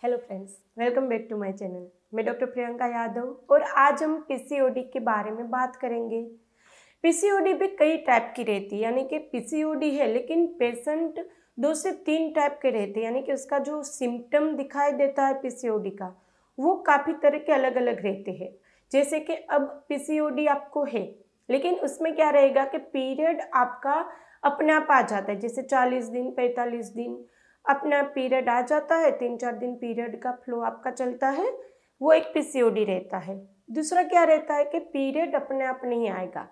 Hello friends, welcome back to my channel. मैं doctor Priyanka Yadav और आज हम पीसीओडी के बारे में बात करेंगे। पीसीओडी भी कई टाइप की रहती है, यानी कि पीसीओडी है लेकिन पेशेंट 2 से 3 टाइप के रहते हैं, यानी कि उसका जो सिम्टम दिखाई देता है पीसीओडी का वो काफ़ी तरह के अलग अलग रहते हैं। जैसे कि अब पीसीओडी आपको है लेकिन उसमें क्या रहेगा कि पीरियड आपका अपने आप आ जाता है, जैसे 40 दिन 45 दिन अपना पीरियड आ जाता है, 3-4 दिन पीरियड का फ्लो आपका चलता है, वो एक पीसीओडी रहता है। दूसरा क्या रहता है कि पीरियड अपने आप नहीं आएगा,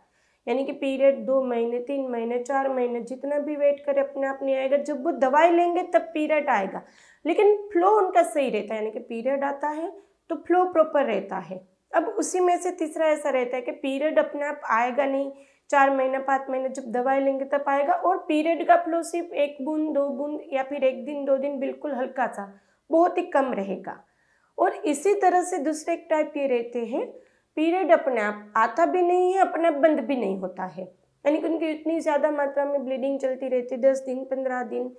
यानी कि पीरियड 2 महीने 3 महीने 4 महीने जितना भी वेट करे अपने आप नहीं आएगा। जब वो दवाई लेंगे तब पीरियड आएगा, लेकिन फ्लो उनका सही रहता है, यानी कि पीरियड आता है तो फ्लो प्रॉपर रहता है। अब उसी में से तीसरा ऐसा रहता है कि पीरियड अपने आप आएगा नहीं, 4 महीना 5 महीने जब दवाई लेंगे तब आएगा, और पीरियड का फ्लो सिर्फ 1 बूंद 2 बूंद या फिर 1 दिन 2 दिन बिल्कुल हल्का सा, बहुत ही कम रहेगा। और इसी तरह से दूसरे एक टाइप ये रहते हैं, पीरियड अपने आप आता भी नहीं है, अपने आप बंद भी नहीं होता है, यानी कि उनकी इतनी ज़्यादा मात्रा में ब्लीडिंग चलती रहती है 10 दिन 15 दिन,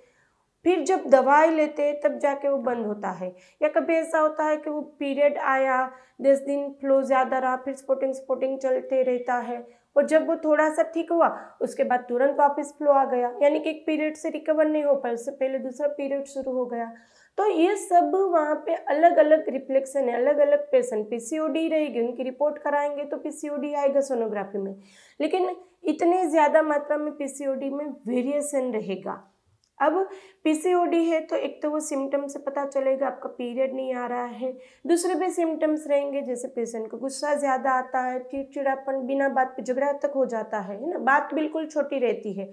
फिर जब दवाई लेते हैं तब जाके वो बंद होता है। या कभी ऐसा होता है कि वो पीरियड आया 10 दिन फ्लो ज़्यादा रहा, फिर स्पॉटिंग स्पॉटिंग चलते रहता है, और जब वो थोड़ा सा ठीक हुआ उसके बाद तुरंत वापस फ्लो आ गया, यानी कि एक पीरियड से रिकवर नहीं हो पाया, उससे पहले दूसरा पीरियड शुरू हो गया। तो ये सब वहाँ पे अलग अलग रिफ्लेक्शन है, अलग अलग पेशेंट पीसीओडी रहेगी, उनकी रिपोर्ट कराएंगे तो पीसीओडी आएगा सोनोग्राफी में, लेकिन इतने ज़्यादा मात्रा में पीसीओडी में वेरिएशन रहेगा। अब पीसीओडी है तो एक तो वो सिम्टम से पता चलेगा आपका पीरियड नहीं आ रहा है, दूसरे भी सिम्टम्स रहेंगे, जैसे पेशेंट को गुस्सा ज़्यादा आता है, चिड़चिड़ापन, बिना बात पे झगड़ा तक हो जाता है ना, बात बिल्कुल छोटी रहती है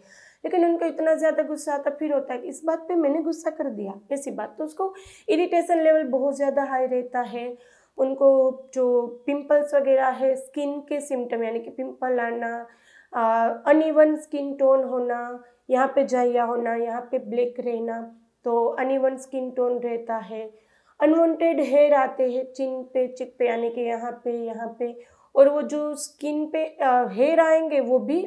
लेकिन उनको इतना ज़्यादा गुस्सा आता, फिर होता है कि इस बात पे मैंने गुस्सा कर दिया, ऐसी बात, तो उसको इरिटेशन लेवल बहुत ज़्यादा हाई रहता है। उनको जो पिंपल्स वगैरह है, स्किन के सिम्टम यानी कि पिंपल आना, अनइवन स्किन टोन होना, यहाँ पे जाइया होना, यहाँ पे ब्लैक रहना, तो अनइवन स्किन टोन रहता है। अनवांटेड हेयर आते हैं चिन पे, चिक पे, यानी कि यहाँ पे, और वो जो स्किन पे हेयर आएंगे वो भी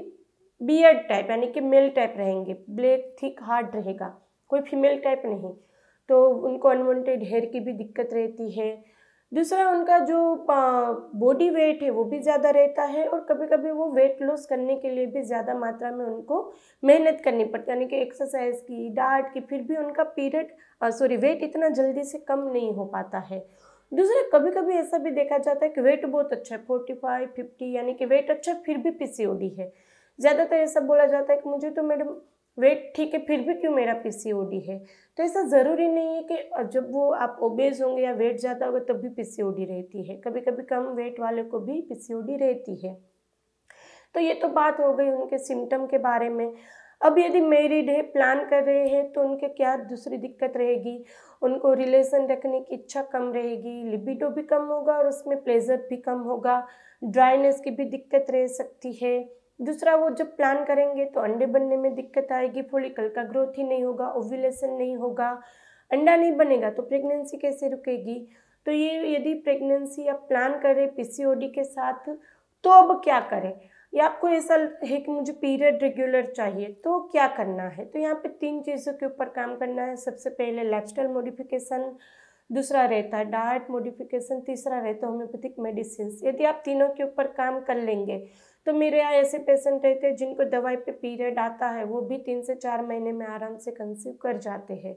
बियर्ड टाइप यानी कि मेल टाइप रहेंगे, ब्लैक थिक हार्ड रहेगा, कोई फीमेल टाइप नहीं, तो उनको अनवांटेड हेयर की भी दिक्कत रहती है। दूसरा उनका जो बॉडी वेट है वो भी ज़्यादा रहता है, और कभी कभी वो वेट लॉस करने के लिए भी ज़्यादा मात्रा में उनको मेहनत करनी पड़ती है, यानी कि एक्सरसाइज की, डाइट की, फिर भी उनका वेट इतना जल्दी से कम नहीं हो पाता है। दूसरा कभी कभी ऐसा भी देखा जाता है कि वेट बहुत अच्छा है, 45-50, यानी कि वेट अच्छा फिर भी पीसीओडी है। ज़्यादातर ऐसा बोला जाता है कि मुझे तो मैडम वेट ठीक है फिर भी क्यों मेरा पीसीओडी है। तो ऐसा ज़रूरी नहीं है कि जब वो आप ओबेज होंगे या वेट ज़्यादा होगा तब भी पीसीओडी रहती है, कभी कभी कम वेट वाले को भी पीसीओडी रहती है। तो ये तो बात हो गई उनके सिम्टम के बारे में। अब यदि मैरिड है, प्लान कर रहे हैं, तो उनके क्या दूसरी दिक्कत रहेगी, उनको रिलेशन रखने की इच्छा कम रहेगी, लिबिडो भी कम होगा और उसमें प्लेजर भी कम होगा, ड्राइनेस की भी दिक्कत रह सकती है। दूसरा वो जब प्लान करेंगे तो अंडे बनने में दिक्कत आएगी, फॉलिकल का ग्रोथ ही नहीं होगा, ओव्यूलेशन नहीं होगा, अंडा नहीं बनेगा तो प्रेगनेंसी कैसे रुकेगी। तो ये यदि प्रेगनेंसी आप प्लान करें पीसीओडी के साथ तो अब क्या करें, या आपको ऐसा है कि मुझे पीरियड रेगुलर चाहिए तो क्या करना है। तो यहाँ पे 3 चीज़ों के ऊपर काम करना है। सबसे पहले लाइफस्टाइल मॉडिफिकेशन, दूसरा रहता है डाइट मॉडिफिकेशन, तीसरा रहता है होम्योपैथिक मेडिसिन। यदि आप तीनों के ऊपर काम कर लेंगे तो मेरे यहाँ ऐसे पेशेंट रहते हैं जिनको दवाई पे पीरियड आता है, वो भी 3 से 4 महीने में आराम से कंसीव कर जाते हैं।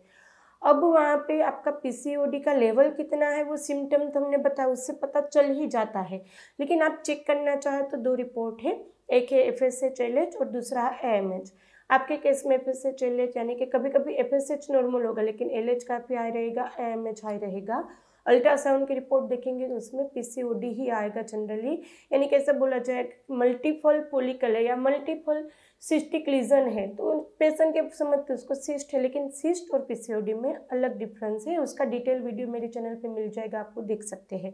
अब वहाँ पे आपका पीसीओडी का लेवल कितना है वो सिम्टम तो हमने बताया, उससे पता चल ही जाता है, लेकिन आप चेक करना चाहें तो 2 रिपोर्ट है, एक है FSH-LH और दूसरा है AMH। आपके केस में FSH-LH यानी कि कभी कभी FSH नॉर्मल होगा लेकिन LH काफ़ी हाई रहेगा, AMH हाई रहेगा। अल्ट्रासाउंड की रिपोर्ट देखेंगे तो उसमें पीसीओडी ही आएगा जनरली, यानी कैसे बोला जाए मल्टीपल फॉलिकल है या मल्टीपल सिस्टिक लीजन है, तो पेशेंट के समझते उसको सिस्ट है, लेकिन सिस्ट और पीसीओडी में अलग डिफरेंस है, उसका डिटेल वीडियो मेरे चैनल पे मिल जाएगा, आपको देख सकते हैं।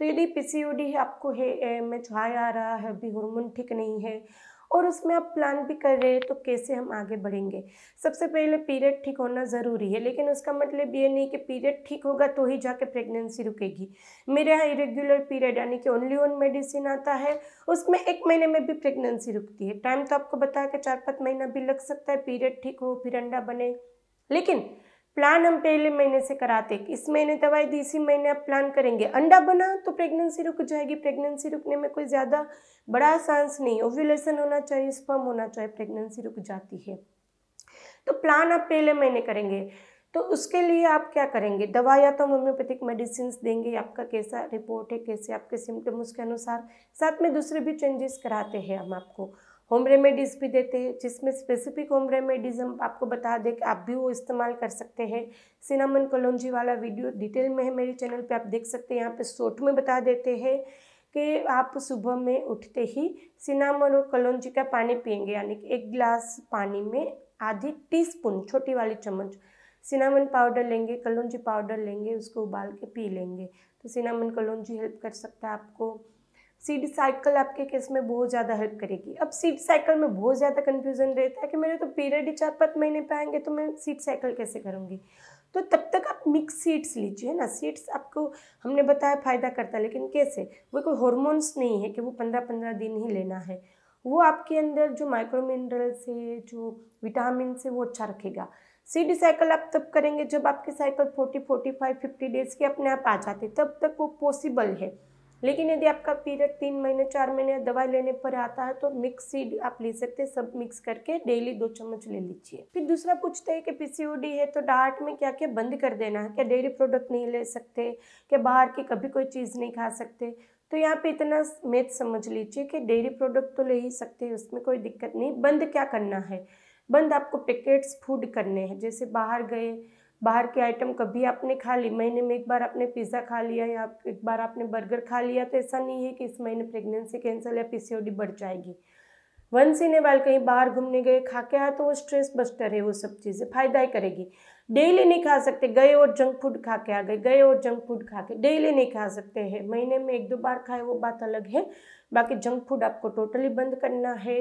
तो यदि पीसीओडी है, आपको है AMH हाई आ रहा है, अभी हार्मोन ठीक नहीं है और उसमें आप प्लान भी कर रहे हैं तो कैसे हम आगे बढ़ेंगे। सबसे पहले पीरियड ठीक होना ज़रूरी है, लेकिन उसका मतलब ये नहीं कि पीरियड ठीक होगा तो ही जाके प्रेगनेंसी रुकेगी। मेरे यहाँ इरेग्युलर पीरियड यानी कि ओनली ऑन मेडिसिन आता है, उसमें 1 महीने में भी प्रेगनेंसी रुकती है। टाइम तो आपको बताया कि 4-5 महीना भी लग सकता है पीरियड ठीक हो फिर अंडा बने, लेकिन प्लान हम पहले महीने से कराते हैं, इस महीने दवाई दी, इसी महीने आप प्लान करेंगे। अंडा बना तो प्रेगनेंसी रुक जाएगी, प्रेगनेंसी रुकने में कोई ज़्यादा बड़ा चांस नहीं, ओव्यूलेशन होना चाहिए, स्पर्म होना चाहिए, प्रेगनेंसी रुक जाती है। तो प्लान आप पहले महीने करेंगे। तो उसके लिए आप क्या करेंगे, दवा या तो होम्योपैथिक मेडिसिन देंगे, आपका कैसा रिपोर्ट है, कैसे आपके सिम्टम, उसके अनुसार। साथ में दूसरे भी चेंजेस कराते हैं हम आपको, होम रेमेडीज़ भी देते हैं, जिसमें स्पेसिफिक होम रेमेडीज़ हम आपको बता दें कि आप भी वो इस्तेमाल कर सकते हैं। सिनामन कलौंजी वाला वीडियो डिटेल में है मेरे चैनल पे, आप देख सकते हैं। यहाँ पे शॉर्ट में बता देते हैं कि आप सुबह में उठते ही सिनामन और कलौंजी का पानी पिएंगे, यानी कि 1 गिलास पानी में आधी टीस्पून, छोटी वाली चम्मच सिनामन पाउडर लेंगे, कलौंजी पाउडर लेंगे, उसको उबाल के पी लेंगे। तो सिनामन कलौंजी हेल्प कर सकता है आपको। सीड साइकिल आपके केस में बहुत ज़्यादा हेल्प करेगी। अब सीड साइकिल में बहुत ज़्यादा कन्फ्यूज़न रहता है कि मेरे तो पीरियड ही 4-5 महीने पे आएंगे, तो मैं सीड साइकिल कैसे करूँगी। तो तब तक आप मिक्स सीड्स लीजिए ना। सीड्स आपको हमने बताया फ़ायदा करता है, लेकिन कैसे, वो कोई हॉर्मोन्स नहीं है कि वो 15-15 दिन ही लेना है। वो आपके अंदर जो माइक्रो मिनरल्स है, जो विटामिन है, वो अच्छा रखेगा। सीड साइकिल आप तब करेंगे जब आपकी साइकिल 40, 45, 50 डेज़ की अपने आप आ जाती, तब तक वो पॉसिबल है। लेकिन यदि आपका पीरियड 3 महीने 4 महीने दवाई लेने पर आता है, तो मिक्स सीड आप ले सकते हैं, सब मिक्स करके डेली 2 चम्मच ले लीजिए। फिर दूसरा पूछते हैं कि पीसीओडी है तो डाइट में क्या क्या बंद कर देना है, क्या डेयरी प्रोडक्ट नहीं ले सकते, क्या बाहर की कभी कोई चीज़ नहीं खा सकते। तो यहाँ पे इतना मैथ समझ लीजिए कि डेयरी प्रोडक्ट तो ले ही सकते हैं, उसमें कोई दिक्कत नहीं। बंद क्या करना है, बंद आपको पैकेट्स फूड करने हैं। जैसे बाहर गए, बाहर के आइटम कभी आपने खा ली, महीने में एक बार आपने पिज़्ज़ा खा लिया या एक बार आपने बर्गर खा लिया, तो ऐसा नहीं है कि इस महीने प्रेगनेंसी कैंसल या पीसीओडी बढ़ जाएगी। वंस इन ए वाइल कहीं बाहर घूमने गए, खा के आया, तो वो स्ट्रेस बस्टर है, वो सब चीज़ें फ़ायदा ही करेगी। डेली नहीं खा सकते, गए और जंक फूड खा के आ गए, गए और जंक फूड खा के, डेली नहीं खा सकते हैं। महीने में 1-2 बार खाए वो बात अलग है, बाकी जंक फूड आपको टोटली बंद करना है।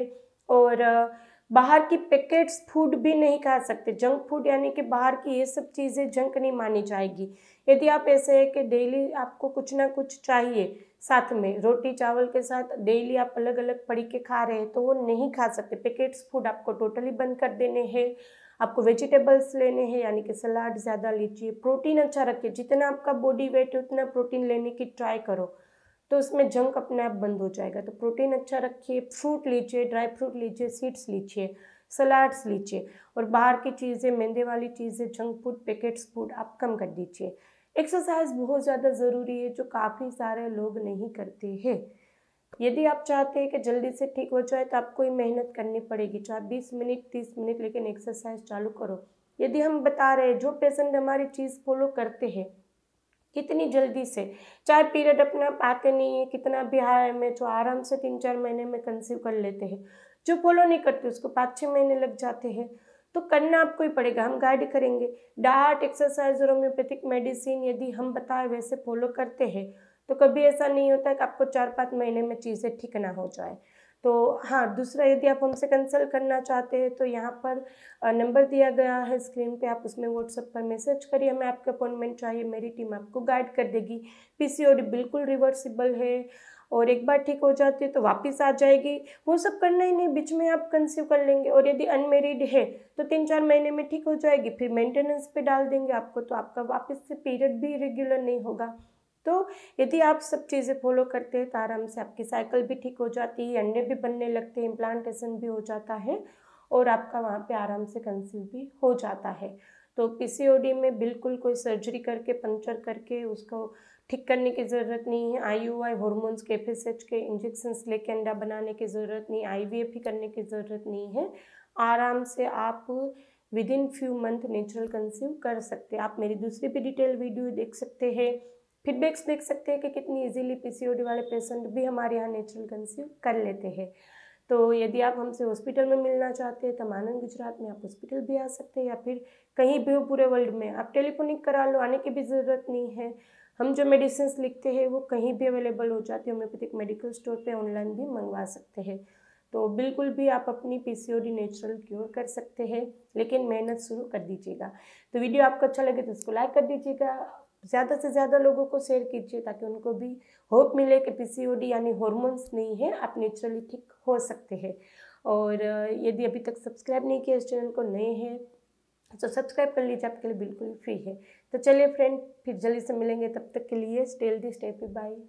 और बाहर की पैकेट्स फूड भी नहीं खा सकते। जंक फूड यानी कि बाहर की ये सब चीज़ें जंक नहीं मानी जाएगी। यदि आप ऐसे है कि डेली आपको कुछ ना कुछ चाहिए, साथ में रोटी चावल के साथ डेली आप अलग अलग पड़ी के खा रहे हैं, तो वो नहीं खा सकते। पैकेट्स फूड आपको टोटली बंद कर देने हैं। आपको वेजिटेबल्स लेने हैं, यानी कि सलाद ज़्यादा लीजिए, प्रोटीन अच्छा रखिए, जितना आपका बॉडी वेट है उतना प्रोटीन लेने की ट्राई करो, तो उसमें जंक अपने आप बंद हो जाएगा। तो प्रोटीन अच्छा रखिए, फ्रूट लीजिए, ड्राई फ्रूट लीजिए, सीड्स लीजिए, सलाड्स लीजिए, और बाहर की चीज़ें, मैदे वाली चीज़ें, जंक फूड, पैकेट्स फूड आप कम कर दीजिए। एक्सरसाइज बहुत ज़्यादा ज़रूरी है, जो काफ़ी सारे लोग नहीं करते हैं। यदि आप चाहते हैं कि जल्दी से ठीक हो जाए, तो आपको ही मेहनत करनी पड़ेगी, चाहे 20 मिनट 30 मिनट, लेकिन एक्सरसाइज चालू करो। यदि हम बता रहे हैं, जो पेशेंट हमारी चीज़ फॉलो करते हैं कितनी जल्दी से, चाहे पीरियड अपने आप आते नहीं है, कितना भी हाई में, जो आराम से 3-4 महीने में कंसीव कर लेते हैं। जो फॉलो नहीं करते उसको 5-6 महीने लग जाते हैं। तो करना आपको ही पड़ेगा, हम गाइड करेंगे। डाइट, एक्सरसाइज और होम्योपैथिक मेडिसिन यदि हम बताए वैसे फॉलो करते हैं, तो कभी ऐसा नहीं होता कि आपको 4-5 महीने में चीज़ें ठीक ना हो जाए। तो हाँ, दूसरा, यदि आप हमसे कंसल्ट करना चाहते हैं, तो यहाँ पर नंबर दिया गया है स्क्रीन पे, आप उसमें व्हाट्सएप पर मैसेज करिए, हमें आपका अपॉइंटमेंट चाहिए, मेरी टीम आपको गाइड कर देगी। पीसीओडी बिल्कुल रिवर्सिबल है, और एक बार ठीक हो जाती है तो वापस आ जाएगी। वो सब करना ही नहीं, बीच में आप कंसीव कर लेंगे, और यदि अनमेरिड है तो 3-4 महीने में ठीक हो जाएगी, फिर मेंटेनेंस पे डाल देंगे आपको, तो आपका वापस से पीरियड भी रेगुलर नहीं होगा। तो यदि आप सब चीज़ें फॉलो करते हैं, तो आराम से आपकी साइकिल भी ठीक हो जाती है, अंडे भी बनने लगते हैं, इम्प्लांटेशन भी हो जाता है, और आपका वहाँ पे आराम से कंसीव भी हो जाता है। तो पीसीओडी में बिल्कुल कोई सर्जरी करके, पंक्चर करके उसको ठीक करने की ज़रूरत नहीं है। आईयूआई, हॉर्मोन्स के, एफएसएच के इंजेक्शंस लेके अंडा बनाने की ज़रूरत नहीं, आईवीएफ भी करने की ज़रूरत नहीं है। आराम से आप within few month natural conceive कर सकते हैं। आप मेरी दूसरी भी डिटेल वीडियो देख सकते हैं, फीडबैक्स देख सकते हैं कि कितनी इजीली पीसीओडी वाले पेशेंट भी हमारे यहाँ नेचुरल कंसीव कर लेते हैं। तो यदि आप हमसे हॉस्पिटल में मिलना चाहते हैं, तो आनंद गुजरात में आप हॉस्पिटल भी आ सकते हैं, या फिर कहीं भी हो पूरे वर्ल्ड में, आप टेलीफोनिक करा लो, आने की भी ज़रूरत नहीं है। हम जो मेडिसिन लिखते हैं वो कहीं भी अवेलेबल हो जाती है, होम्योपैथिक मेडिकल स्टोर पे ऑनलाइन भी मंगवा सकते हैं। तो बिल्कुल भी आप अपनी पीसीओडी नेचुरल क्योर कर सकते हैं, लेकिन मेहनत शुरू कर दीजिएगा। तो वीडियो आपको अच्छा लगे तो इसको लाइक कर दीजिएगा, ज़्यादा से ज़्यादा लोगों को शेयर कीजिए, ताकि उनको भी होप मिले कि पीसीओडी यानी हॉर्मोन्स नहीं है, आप नेचुरली ठीक हो सकते हैं। और यदि अभी तक सब्सक्राइब नहीं किया इस चैनल को, नए हैं तो सब्सक्राइब कर लीजिए, आपके लिए बिल्कुल फ्री है। तो चलिए फ्रेंड, फिर जल्दी से मिलेंगे, तब तक के लिए stay healthy, stay happy, bye.